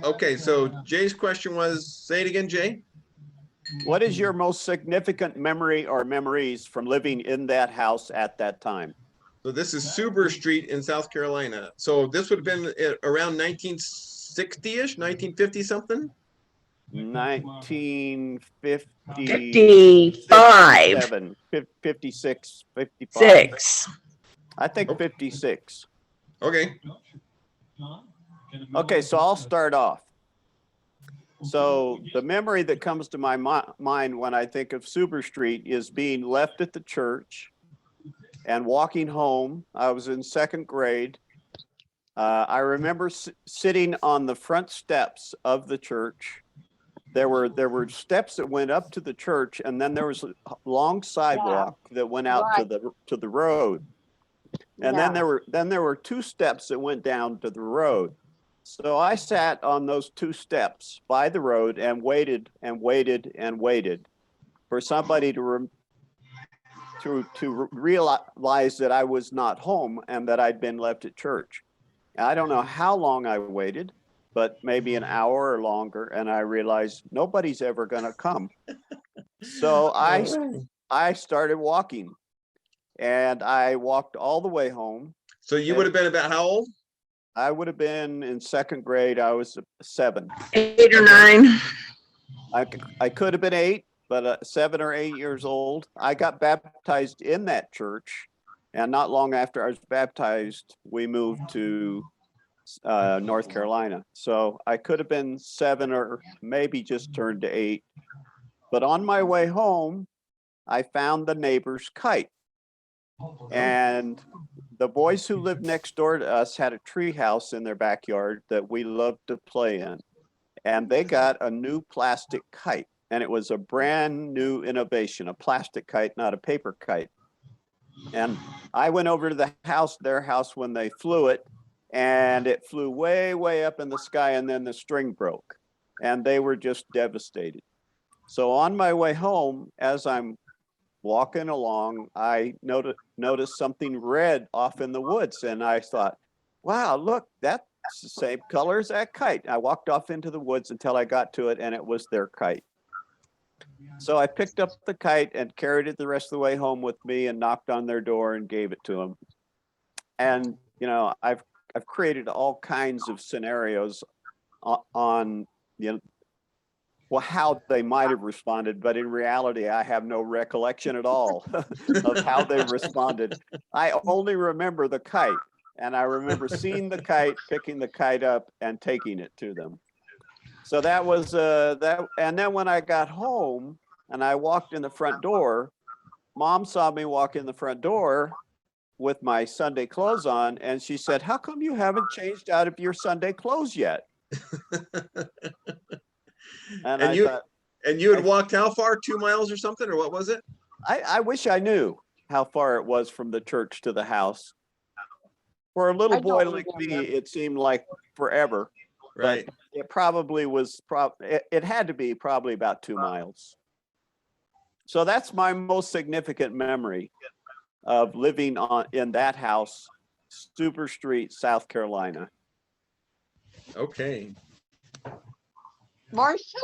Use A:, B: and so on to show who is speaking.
A: Okay, so Jay's question was, say it again, Jay.
B: What is your most significant memory or memories from living in that house at that time?
A: So this is Suber Street in South Carolina. So this would have been around 1960-ish, 1950 something?
B: 1950,
C: 55.
B: 56, 55.
C: 6.
B: I think 56.
A: Okay.
B: Okay, so I'll start off. So the memory that comes to my mind when I think of Suber Street is being left at the church and walking home. I was in second grade. I remember sitting on the front steps of the church. There were steps that went up to the church, and then there was a long sidewalk that went out to the road. And then there were two steps that went down to the road. So I sat on those two steps by the road and waited and waited and waited for somebody to realize that I was not home and that I'd been left at church. I don't know how long I waited, but maybe an hour or longer, and I realized nobody's ever going to come. So I started walking, and I walked all the way home.
A: So you would have been about how old?
B: I would have been in second grade. I was 7.
C: 8 or 9.
B: I could have been 8, but 7 or 8 years old. I got baptized in that church, and not long after I was baptized, we moved to North Carolina. So I could have been 7 or maybe just turned to 8. But on my way home, I found the neighbor's kite. And the boys who lived next door to us had a tree house in their backyard that we loved to play in. And they got a new plastic kite. And it was a brand new innovation, a plastic kite, not a paper kite. And I went over to their house when they flew it, and it flew way, way up in the sky, and then the string broke. And they were just devastated. So on my way home, as I'm walking along, I noticed something red off in the woods, and I thought, wow, look, that's the same color as that kite. I walked off into the woods until I got to it, and it was their kite. So I picked up the kite and carried it the rest of the way home with me and knocked on their door and gave it to them. And, you know, I've created all kinds of scenarios on, you know, well, how they might have responded, but in reality, I have no recollection at all of how they responded. I only remember the kite, and I remember seeing the kite, picking the kite up, and taking it to them. So that was that. And then when I got home and I walked in the front door, Mom saw me walk in the front door with my Sunday clothes on, and she said, "How come you haven't changed out of your Sunday clothes yet?" And
A: you had walked how far? 2 miles or something, or what was it?
B: I wish I knew how far it was from the church to the house. For a little boy like me, it seemed like forever.
A: Right.
B: But it probably was. It had to be probably about 2 miles. So that's my most significant memory of living in that house, Suber Street, South Carolina.
A: Okay.
D: Marshall?